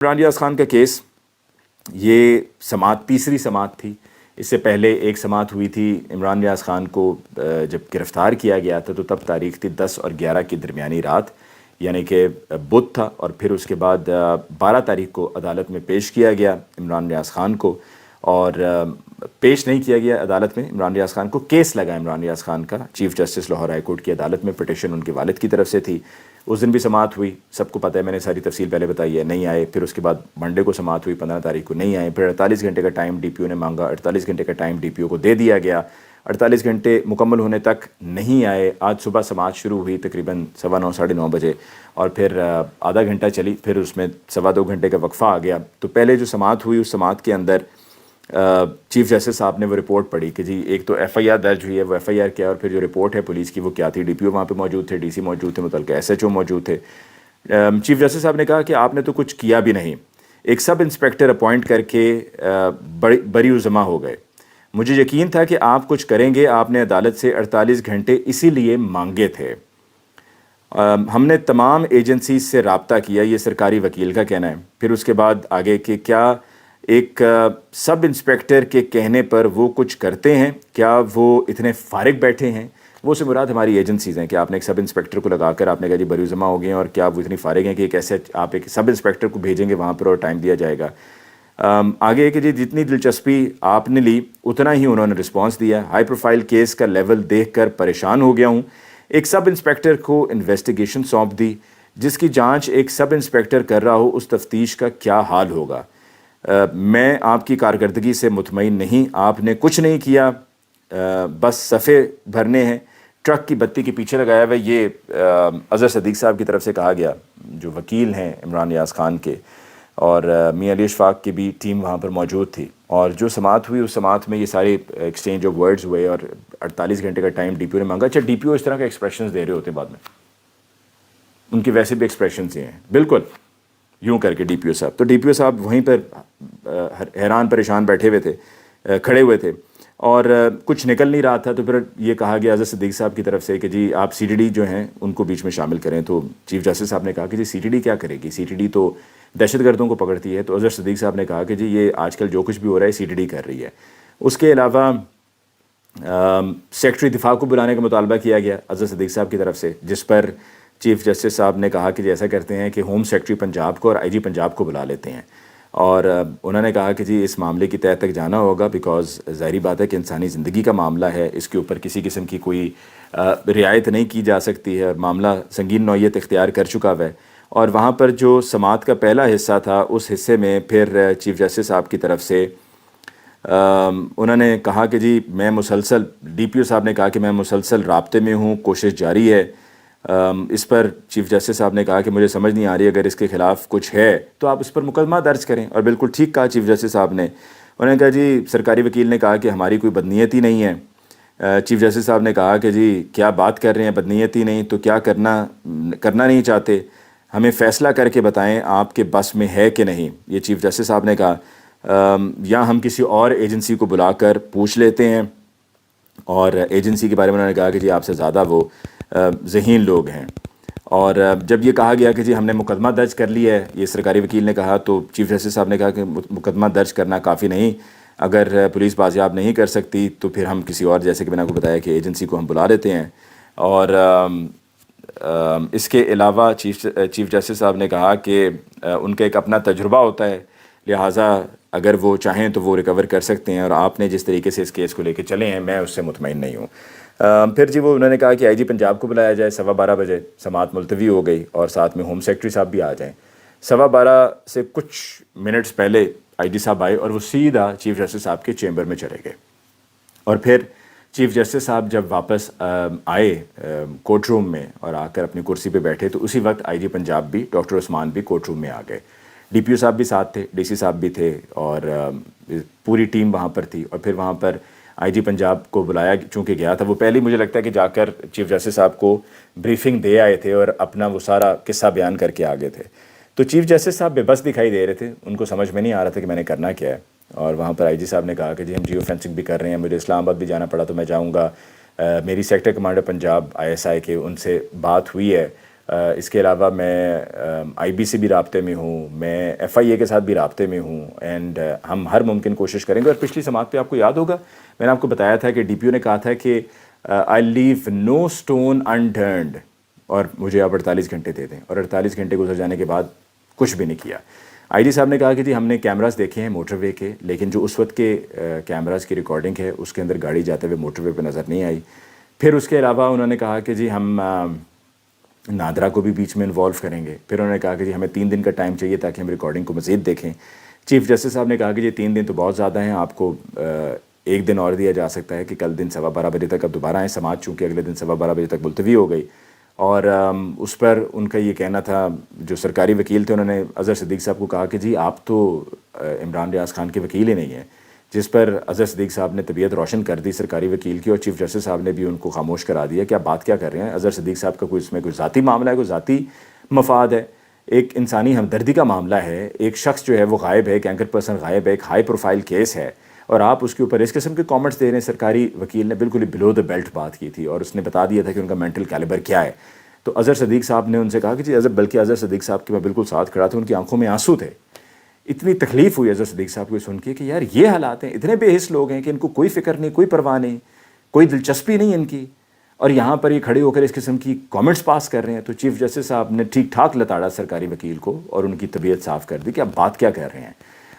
عمران ریاض خان کا کیس یہ سماعت تیسری سماعت تھی. اس سے پہلے ایک سماعت ہوئی تھی عمران ریاض خان کو جب گرفتار کیا گیا تھا تو تب تاریخ تھی 10 اور 11 کی درمیانی رات، یعنی کہ بدھ تھا، اور پھر اس کے بعد 12 تاریخ کو عدالت میں پیش کیا گیا عمران ریاض خان کو، اور پیش نہیں کیا گیا عدالت میں عمران ریاض خان کو، کیس لگا عمران ریاض خان کا chief justice Lahore high court کی عدالت میں، پٹیشن ان کے والد کی طرف سے تھی. اس دن بھی سماعت ہوئی، سب کو پتہ ہے، میں نے ساری تفصیل پہلے بتائی ہے، نہیں آئے. پھر اس کے بعد منڈے کو سماعت ہوئی 15 تاریخ کو، نہیں آئے. پھر 48 گھنٹے کا ٹائم ڈی پی او نے مانگا، 48 گھنٹے کا ٹائم ڈی پی او کو دے دیا گیا. 48 گھنٹے مکمل ہونے تک نہیں آئے. آج صبح سماعت شروع ہوئی تقریباً 9:15 9:30 بجے، اور پھر آدھا گھنٹہ چلی، پھر اس میں 2.25 گھنٹے کا وقفہ آ گیا. تو پہلے جو سماعت ہوئی اس سماعت کے اندر چیف جسٹس صاحب نے وہ رپورٹ پڑھی کہ جی ایک تو ایف آئی آر درج ہوئی ہے، وہ ایف آئی آر کیا ہے، اور پھر جو رپورٹ ہے پولیس کی وہ کیا تھی. ڈی پی او وہاں پہ موجود تھے، ڈی سی موجود تھے، متعلقہ ایس ایچ او موجود تھے. چیف جسٹس صاحب نے کہا کہ آپ نے تو کچھ کیا بھی نہیں، ایک سب انسپیکٹر اپوائنٹ کر کے بری الزما ہو گئے. مجھے یقین تھا کہ آپ کچھ کریں گے، آپ نے عدالت سے 48 گھنٹے اسی لیے مانگے تھے. ہم نے تمام ایجنسیز سے رابطہ کیا، یہ سرکاری وکیل کا کہنا ہے. پھر اس کے بعد آگے کہ کیا ایک سب انسپیکٹر کے کہنے پر وہ کچھ کرتے ہیں، کیا وہ اتنے فارغ بیٹھے ہیں؟ وہ سے مراد ہماری ایجنسیز ہیں کہ آپ نے ایک سب انسپیکٹر کو لگا کر آپ نے کہا جی بری الزما ہو گئے ہیں، اور کیا وہ اتنی فارغ ہیں کہ ایک ایسے آپ ایک سب انسپیکٹر کو بھیجیں گے وہاں پر اور ٹائم دیا جائے گا؟ آگے کہ جی جتنی دلچسپی آپ نے لی اتنا ہی انہوں نے رسپانس دیا. ہائی پروفائل کیس کا لیول دیکھ کر پریشان ہو گیا ہوں. ایک سب انسپیکٹر کو انویسٹیگیشن سونپ دی، جس کی جانچ ایک سب انسپیکٹر کر رہا ہو، اس تفتیش کا کیا حال ہوگا؟ میں آپ کی کارکردگی سے مطمئن نہیں. آپ نے کچھ نہیں کیا، بس صفحے بھرنے ہیں، ٹرک کی بتی کے پیچھے لگایا ہوا ہے. یہ اظہر صدیق صاحب کی طرف سے کہا گیا، جو وکیل ہیں عمران ریاض خان کے، اور میاں علی اشفاق کی بھی ٹیم وہاں پر موجود تھی. اور جو سماعت ہوئی اس سماعت میں یہ سارے ایکسچینج آف ورڈز ہوئے، اور 48 گھنٹے کا ٹائم ڈی پی او نے مانگا. اچھا، ڈی پی او اس طرح کے ایکسپریشنز دے رہے ہوتے ہیں بعد میں، ان کی ویسے بھی ایکسپریشنز ہی ہیں بالکل یوں کر کے ڈی پی او صاحب. تو ڈی پی او صاحب وہیں پر حیران پریشان بیٹھے ہوئے تھے، کھڑے ہوئے تھے، اور کچھ نکل نہیں رہا تھا. تو پھر یہ کہا گیا اظہر صدیق صاحب کی طرف سے کہ جی آپ سی ٹی ڈی جو ہیں ان کو بیچ میں شامل کریں. تو چیف جسٹس صاحب نے کہا کہ جی سی ٹی ڈی کیا کرے گی، سی ٹی ڈی تو دہشت گردوں کو پکڑتی ہے. تو اظہر صدیق صاحب نے کہا کہ جی یہ آج کل جو کچھ بھی ہو رہا ہے سی ٹی ڈی کر رہی ہے. اس کے علاوہ سیکرٹری دفاع کو بلانے کا مطالبہ کیا گیا اظہر صدیق صاحب کی طرف سے، جس پر چیف جسٹس صاحب نے کہا کہ جی ایسا کرتے ہیں کہ ہوم سیکرٹری پنجاب کو اور آئی جی پنجاب کو بلا لیتے ہیں. اور انہوں نے کہا کہ جی اس معاملے کی تہہ تک جانا ہوگا، بیکاز ظاہری بات ہے کہ انسانی زندگی کا معاملہ ہے، اس کے اوپر کسی قسم کی کوئی رعایت نہیں کی جا سکتی ہے، اور معاملہ سنگین نوعیت اختیار کر چکا ہوا ہے. اور وہاں پر جو سماعت کا پہلا حصہ تھا اس حصے میں پھر چیف جسٹس صاحب کی طرف سے انہوں نے کہا کہ جی میں مسلسل، ڈی پی او صاحب نے کہا کہ میں مسلسل رابطے میں ہوں، کوشش جاری ہے. اس پر چیف جسٹس صاحب نے کہا کہ مجھے سمجھ نہیں آ رہی، اگر اس کے خلاف کچھ ہے تو آپ اس پر مقدمہ درج کریں. اور بالکل ٹھیک کہا چیف جسٹس صاحب نے. انہوں نے کہا جی سرکاری وکیل نے کہا کہ ہماری کوئی بدنیتی نہیں ہے. چیف جسٹس صاحب نے کہا کہ جی کیا بات کر رہے ہیں، بدنیتی نہیں تو کیا کرنا نہیں چاہتے، ہمیں فیصلہ کر کے بتائیں آپ کے بس میں ہے کہ نہیں. یہ چیف جسٹس صاحب نے کہا. یا ہم کسی اور ایجنسی کو بلا کر پوچھ لیتے ہیں، اور ایجنسی کے بارے میں انہوں نے کہا کہ جی آپ سے زیادہ وہ ذہین لوگ ہیں. اور جب یہ کہا گیا کہ جی ہم نے مقدمہ درج کر لیا ہے، یہ سرکاری وکیل نے کہا، تو چیف جسٹس صاحب نے کہا کہ مقدمہ درج کرنا کافی نہیں، اگر پولیس بازیاب نہیں کر سکتی تو پھر ہم کسی اور، جیسے کہ میں نے آپ کو بتایا کہ ایجنسی کو ہم بلا لیتے ہیں. اور اس کے علاوہ چیف جسٹس صاحب نے کہا کہ ان کا ایک اپنا تجربہ ہوتا ہے، لہٰذا اگر وہ چاہیں تو وہ ریکور کر سکتے ہیں، اور آپ نے جس طریقے سے اس کیس کو لے کے چلے ہیں میں اس سے مطمئن نہیں ہوں. پھر جی وہ انہوں نے کہا کہ آئی جی پنجاب کو بلایا جائے. 12:15 بجے سماعت ملتوی ہو گئی، اور ساتھ میں ہوم سیکرٹری صاحب بھی آ جائیں. 12:15 سے کچھ منٹس پہلے آئی جی صاحب آئے، اور وہ سیدھا چیف جسٹس صاحب کے چیمبر میں چلے گئے. اور پھر چیف جسٹس صاحب جب واپس آئے کورٹ روم میں اور آ کر اپنی کرسی پہ بیٹھے، تو اسی وقت آئی جی پنجاب بھی، ڈاکٹر عثمان بھی کورٹ روم میں آ گئے. ڈی پی او صاحب بھی ساتھ تھے، ڈی سی صاحب بھی تھے، اور پوری ٹیم وہاں پر تھی. اور پھر وہاں پر آئی جی پنجاب کو بلایا چونکہ گیا تھا. وہ پہلے ہی مجھے لگتا ہے کہ جا کر چیف جسٹس صاحب کو بریفنگ دے آئے تھے اور اپنا وہ سارا قصہ بیان کر کے آگے تھے. تو چیف جسٹس صاحب بے بس دکھائی دے رہے تھے، ان کو سمجھ میں نہیں آ رہا تھا کہ میں نے کرنا کیا ہے. اور وہاں پر آئی جی صاحب نے کہا کہ جی ہم جیو فینسنگ بھی کر رہے ہیں، مجھے اسلام آباد بھی جانا پڑا تو میں جاؤں گا. میری سیکٹر کمانڈر پنجاب ISI کے ان سے بات ہوئی ہے، اس کے علاوہ میں آئی بی سے بھی رابطے میں ہوں، میں ایف آئی اے کے ساتھ بھی رابطے میں ہوں، اینڈ ہم ہر ممکن کوشش کریں گے. اور پچھلی سماعت پہ آپ کو یاد ہوگا میں نے آپ کو بتایا تھا کہ ڈی پی او نے کہا تھا کہ آئی لیو نو اسٹون انٹرنڈ، اور مجھے آپ 48 گھنٹے دے دیں، اور 48 گھنٹے گزر جانے کے بعد کچھ بھی نہیں کیا. آئی جی صاحب نے کہا کہ جی ہم نے کیمراز دیکھے ہیں موٹر وے کے، لیکن جو اس وقت کے کیمراز کی ریکارڈنگ ہے اس کے اندر گاڑی جاتے ہوئے موٹر وے پہ نظر نہیں آئی. پھر اس کے علاوہ انہوں نے کہا کہ جی ہم نادرا کو بھی بیچ میں انوالو کریں گے. پھر انہوں نے کہا کہ جی ہمیں 3 دن کا ٹائم چاہیے تاکہ ہم ریکارڈنگ کو مزید دیکھیں. چیف جسٹس صاحب نے کہا کہ جی 3 دن تو بہت زیادہ ہیں، آپ کو 1 دن اور دیا جا سکتا ہے کہ کل دن 12:15 بجے تک اب دوبارہ آئیں. سماعت چونکہ اگلے دن 12:15 بجے تک ملتوی ہو گئی. اور اس پر ان کا یہ کہنا تھا، جو سرکاری وکیل تھے انہوں نے اظہر صدیق صاحب کو کہا کہ جی آپ تو عمران ریاض خان کے وکیل ہی نہیں ہیں، جس پر اظہر صدیق صاحب نے طبیعت روشن کر دی سرکاری وکیل کی، اور چیف جسٹس صاحب نے بھی ان کو خاموش کرا دیا کہ آپ بات کیا کر رہے ہیں. اظہر صدیق صاحب کا کوئی اس میں کوئی ذاتی معاملہ ہے، کوئی ذاتی مفاد ہے، ایک انسانی ہمدردی کا معاملہ ہے. ایک شخص جو ہے وہ غائب ہے، ایک اینکر پرسن غائب ہے، ایک ہائی پروفائل کیس ہے، اور آپ اس کے اوپر اس قسم کے کامنٹس دے رہے ہیں. سرکاری وکیل نے بالکل ہی بلو دا بیلٹ بات کی تھی، اور اس نے بتا دیا تھا کہ ان کا مینٹل کیلیبر کیا ہے. تو اظہر صدیق صاحب نے ان سے کہا کہ جی بلکہ اظہر صدیق صاحب کے میں بالکل ساتھ کھڑا تھا، ان کی آنکھوں میں آنسو تھے. اتنی تکلیف ہوئی اظہر صدیق صاحب کو سن کے کہ یار یہ حالات ہیں، اتنے بے حس لوگ ہیں کہ ان کو کوئی فکر نہیں، کوئی پرواہ نہیں، کوئی دلچسپی نہیں ان کی، اور یہاں پر یہ کھڑے ہو کر اس قسم کی کامنٹس پاس کر رہے ہیں. تو چیف جسٹس صاحب نے ٹھیک ٹھاک لتاڑا سرکاری وکیل کو اور ان کی طبیعت صاف کر دی کہ آپ بات کیا کر رہے ہیں.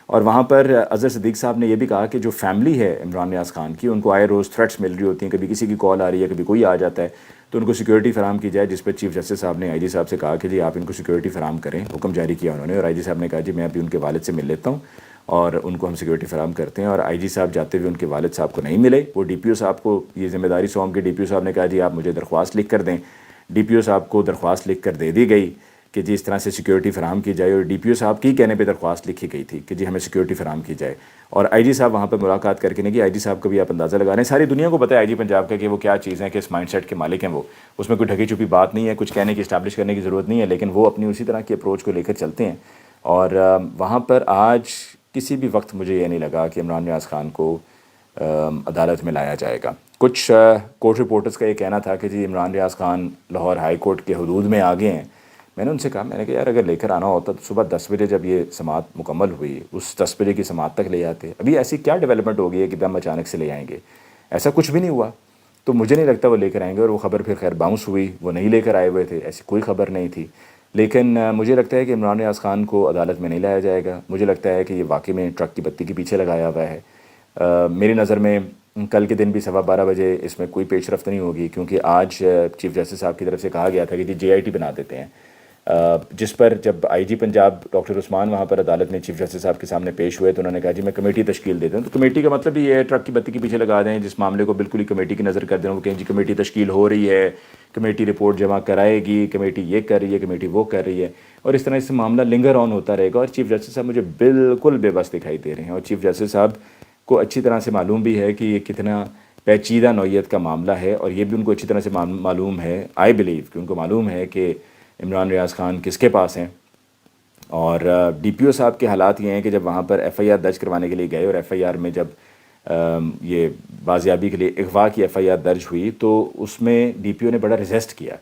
اور وہاں پر اظہر صدیق صاحب نے یہ بھی کہا کہ جو فیملی ہے عمران ریاض خان کی، ان کو آئے روز تھریٹس مل رہی ہوتی ہیں، کبھی کسی کی کال آ رہی ہے، کبھی کوئی آ جاتا ہے، تو ان کو سیکورٹی فراہم کی جائے. جس پر چیف جسٹس صاحب نے آئی جی صاحب سے کہا کہ جی آپ ان کو سیکورٹی فراہم کریں، حکم جاری کیا انہوں نے. اور آئی جی صاحب نے کہا جی میں ابھی ان کے والد سے مل لیتا ہوں اور ان کو ہم سیکورٹی فراہم کرتے ہیں. اور آئی جی صاحب جاتے ہوئے ان کے والد صاحب کو نہیں ملے، وہ ڈی پی او صاحب کو یہ ذمہ داری سونپ کے ڈی پی او صاحب نے کہا جی آپ مجھے درخواست لکھ کر دیں. ڈی پی او صاحب کو درخواست لکھ کر دے دی گئی کہ جی اس طرح سے سیکورٹی فراہم کی جائے، اور ڈی پی او صاحب کی کہنے پہ درخواست لکھی گئی تھی کہ جی ہمیں سیکورٹی فراہم کی جائے. اور آئی جی صاحب وہاں پہ ملاقات کر کے نہیں کہ آئی جی صاحب کو بھی آپ اندازہ لگا رہے ہیں، ساری دنیا کو پتہ ہے آئی جی پنجاب کا کہ وہ کیا چیز ہے، کہ اس مائنڈ سیٹ کے مالک ہیں وہ، اس میں کوئی ڈھکی چھپی بات نہیں ہے، کچھ کہنے کی اسٹیبلش کرنے کی ضرورت نہیں ہے، لیکن وہ اپنی اسی طرح کی اپروچ کو لے کر چلتے ہیں. اور وہاں پر آج کسی بھی وقت مجھے یہ نہیں لگا کہ عمران ریاض خان کو عدالت میں لایا جائے گا. کچھ کورٹ رپورٹرز کا یہ کہنا تھا کہ جی عمران ریاض خان لاہور ہائی کورٹ کے حدود میں آ گئے ہیں. میں نے ان سے کہا، میں نے کہا یار اگر لے کر آنا ہوتا تو صبح 10 بجے جب یہ سماعت مکمل ہوئی اس 10 بجے کی سماعت تک لے آتے. ابھی ایسی کیا ڈیولپمنٹ ہو گئی ہے کہ ہم اچانک سے لے آئیں گے؟ ایسا کچھ بھی نہیں ہوا. تو مجھے نہیں لگتا وہ لے کر آئیں گے. اور وہ خبر پھر خیر باؤنس ہوئی، وہ نہیں لے کر آئے ہوئے تھے، ایسی کوئی خبر نہیں تھی. لیکن مجھے لگتا ہے کہ عمران ریاض خان کو عدالت میں نہیں لایا جائے گا. مجھے لگتا ہے کہ یہ واقعی میں ٹرک کی بتی کے پیچھے لگایا ہوا ہے. میری نظر میں کل کے دن بھی 12:15 بجے اس میں کوئی پیش رفت نہیں ہوگی، کیونکہ آج چیف جسٹس صاحب کی طرف سے کہا گیا تھا کہ جی جے آئی ٹی بنا دیتے ہیں. جس پر جب آئی جی پنجاب ڈاکٹر عثمان وہاں پر عدالت میں چیف جسٹس صاحب کے سامنے پیش ہوئے تو انہوں نے کہا جی میں کمیٹی تشکیل دیتا ہوں. تو کمیٹی کا مطلب یہ ہے ٹرک کی بتی کے پیچھے لگا دیں، جس معاملے کو بالکل ہی کمیٹی کی نظر کر دیں. وہ کہیں جی کمیٹی تشکیل ہو رہی ہے، کمیٹی رپورٹ جمع کرائے گی، کمیٹی یہ کر رہی ہے، کمیٹی وہ کر رہی ہے، اور اس طرح سے معاملہ لنگر آن ہوتا رہے گا. اور چیف جسٹس صاحب مجھے بالکل بے بس دکھائی دے رہے ہیں. اور چیف جسٹس صاحب کو اچھی طرح سے معلوم بھی ہے کہ یہ کتنا پیچیدہ نوعیت کا معاملہ ہے، اور یہ بھی ان کو اچھی طرح سے معلوم ہے، آئی بلیو کہ ان کو معلوم ہے کہ عمران ریاض خان کس کے پاس ہیں. اور ڈی پی او صاحب کے حالات یہ ہیں کہ جب وہاں پر ایف آئی آر درج کروانے کے لیے گئے، اور ایف آئی آر میں جب یہ بازیابی کے لیے اغوا کی ایف آئی آر درج ہوئی تو اس میں ڈی پی او نے بڑا ریزسٹ کیا.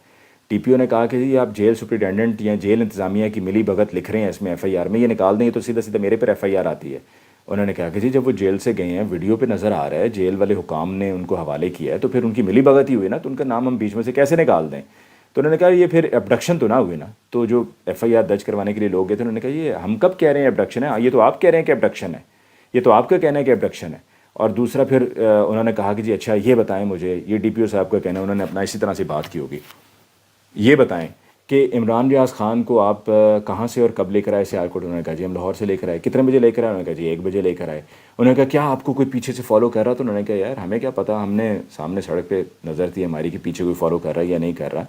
ڈی پی او نے کہا کہ جی آپ جیل سپرنٹینڈنٹ یا جیل انتظامیہ کی ملی بھگت لکھ رہے ہیں اس میں ایف آئی آر میں، یہ نکال دیں تو سیدھا سیدھا میرے پر ایف آئی آر آتی ہے. انہوں نے کہا کہ جی جب وہ جیل سے گئے ہیں، ویڈیو پہ نظر آ رہا ہے جیل والے حکام نے ان کو حوالے کیا ہے، تو پھر ان کی ملی بھگت ہی ہوئی نا، تو ان کا نام ہم بیچ میں سے کیسے نکال دیں؟ تو انہوں نے کہا یہ پھر ابڈکشن تو نہ ہوئی نا. تو جو ایف آئی آر درج کروانے کے لیے لوگ گئے تھے انہوں نے کہا یہ ہم کب کہہ رہے ہیں ابڈکشن ہے، یہ تو آپ کہہ رہے ہیں کہ ابڈکشن ہے، یہ تو آپ کا کہنا ہے کہ ابڈکشن ہے. اور دوسرا پھر انہوں نے کہا کہ جی اچھا یہ بتائیں مجھے، یہ ڈی پی او صاحب کا کہنا ہے، انہوں نے اپنا اسی طرح سے بات کی ہوگی، یہ بتائیں کہ عمران ریاض خان کو آپ کہاں سے اور کب لے کر آئے سیال کوٹ؟ انہوں نے کہا جی ہم لاہور سے لے کر آئے. کتنے بجے لے کر آئے؟ انہوں نے کہا جی 1 بجے لے کر آئے. انہوں نے کہا کیا آپ کو کوئی پیچھے سے فالو کر رہا؟ تو انہوں نے کہا یار ہمیں کیا پتہ، ہم نے سامنے سڑک پہ نظر تھی ہماری کہ پیچھے کوئی فالو کر رہا ہے یا نہیں کر رہا.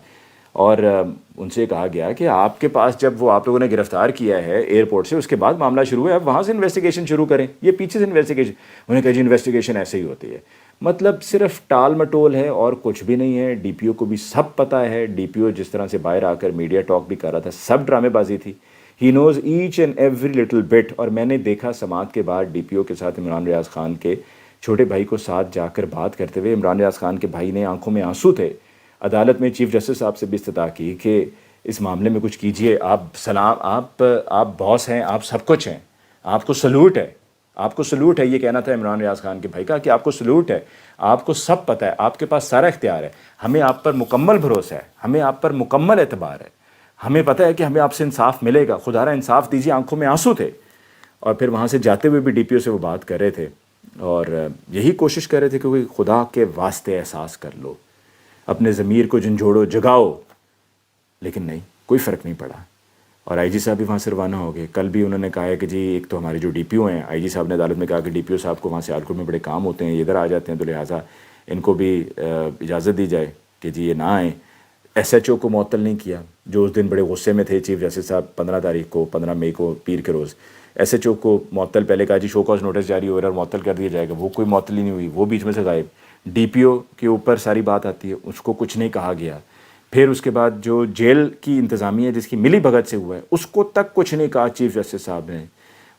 اور ان سے کہا گیا کہ آپ کے پاس جب وہ آپ لوگوں نے گرفتار کیا ہے ایئرپورٹ سے، اس کے بعد معاملہ شروع ہے، آپ وہاں سے انویسٹیگیشن شروع کریں، یہ پیچھے سے انویسٹیگیشن. انہوں نے کہا جی انویسٹیگیشن ایسے ہی ہوتی ہے. مطلب صرف ٹال مٹول ہے اور کچھ بھی نہیں ہے. ڈی پی او کو بھی سب پتہ ہے. ڈی پی او جس طرح سے باہر آ کر میڈیا ٹاک بھی کر رہا تھا، سب ڈرامے بازی تھی. He knows each and every little bit. اور میں نے دیکھا سماعت کے بعد ڈی پی او کے ساتھ عمران ریاض خان کے چھوٹے بھائی کو ساتھ جا کر بات کرتے ہوئے، عمران ریاض خان کے بھائی نے آنکھوں میں آنسو تھے، عدالت میں چیف جسٹس صاحب سے بھی استدعا کی کہ اس معاملے میں کچھ کیجئے. آپ باس ہیں, آپ سب کچھ ہیں, آپ کو سلوٹ ہے, آپ کو سلوٹ ہے. یہ کہنا تھا عمران ریاض خان کے بھائی کا کہ آپ کو سلوٹ ہے, آپ کو سب پتہ ہے, آپ کے پاس سارا اختیار ہے, ہمیں آپ پر مکمل بھروسہ ہے, ہمیں آپ پر مکمل اعتبار ہے, ہمیں پتہ ہے کہ ہمیں آپ سے انصاف ملے گا, خدا را انصاف دیجیے. آنکھوں میں آنسو تھے. اور پھر وہاں سے جاتے ہوئے بھی ڈی پی او سے وہ بات کر رہے تھے اور یہی کوشش کر رہے تھے کہ کوئی خدا کے واسطے احساس کر لو, اپنے ضمیر کو جھنجھوڑو, جگاؤ. لیکن نہیں, کوئی فرق نہیں پڑا. اور آئی جی صاحب بھی وہاں سے روانہ ہو گئے. کل بھی انہوں نے کہا ہے کہ جی ایک تو ہمارے جو ڈی پی او ہیں, آئی جی صاحب نے عدالت میں کہا کہ ڈی پی او صاحب کو وہاں سے سیالکوٹ میں بڑے کام ہوتے ہیں, یہ ادھر آ جاتے ہیں, تو لہٰذا ان کو بھی اجازت دی جائے کہ جی یہ نہ آئیں. ایس ایچ او کو معطل نہیں کیا, جو اس دن بڑے غصے میں تھے چیف جسٹس صاحب. 15 مئی کو پیر کے روز ایس ایچ او کو معطل, پہلے کہا جی شو کاز نوٹس جاری ہو رہا ہے اور معطل کر دیا جائے گا, وہ کوئی معطل ہی نہیں ہوئی, وہ بیچ میں سے غائب. ڈی پی او کے اوپر ساری بات آتی ہے, اس کو کچھ نہیں کہا گیا. پھر اس کے بعد جو جیل کی انتظامیہ جس کی ملی بھگت سے ہوا ہے, اس کو تک کچھ نہیں کہا چیف جسٹس صاحب نے.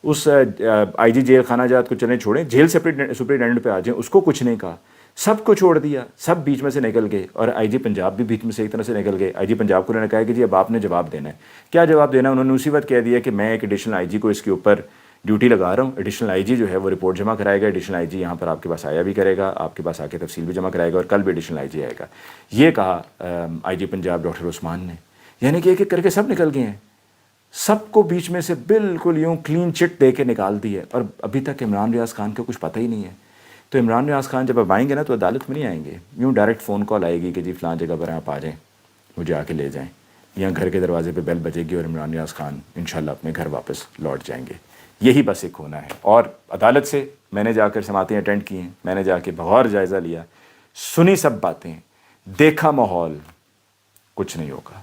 اس آئی جی جیل خانہ جات کو چلیں چھوڑیں, جیل سپرنٹینڈنٹ پہ آ جائیں, اس کو کچھ نہیں کہا. سب کو چھوڑ دیا, سب بیچ میں سے نکل گئے. اور آئی جی پنجاب بھی بیچ میں سے ایک طرح سے نکل گئے. آئی جی پنجاب کو انہوں نے کہا کہ جی اب آپ نے جواب دینا ہے. کیا جواب دینا ہے؟ انہوں نے اسی وقت کہہ دیا کہ میں ایک ایڈیشنل آئی جی کو اس کے اوپر ڈیوٹی لگا رہا ہوں. ایڈیشنل آئی جی جو ہے وہ رپورٹ جمع کرائے گا. ایڈیشنل آئی جی یہاں پر آپ کے پاس آیا بھی کرے گا, آپ کے پاس آ کے تفصیل بھی جمع کرائے گا, اور کل بھی ایڈیشنل آئی جی آئے گا. یہ کہا آئی جی پنجاب ڈاکٹر عثمان نے. یعنی کہ ایک ایک کر کے سب نکل گئے ہیں, سب کو بیچ میں سے بالکل یوں کلین چٹ دے کے نکال دی ہے. اور ابھی تک عمران ریاض خان کا کچھ پتہ ہی نہیں ہے. تو عمران ریاض خان جب اب آئیں گے نا تو عدالت میں نہیں آئیں گے, یوں ڈائریکٹ فون کال آئے گی کہ جی فلاں جگہ پر آپ آ جائیں, مجھے آ کے لے جائیں. یا گھر کے دروازے پہ بیل بجے گی اور عمران ریاض خان انشاءاللہ اپنے گھر واپس لوٹ جائیں گے. یہی بس ایک ہونا ہے. اور عدالت سے میں نے جا کر سماعتیں اٹینڈ کی ہیں, میں نے جا کے بغور جائزہ لیا, سنی سب باتیں, دیکھا ماحول, کچھ نہیں ہوگا.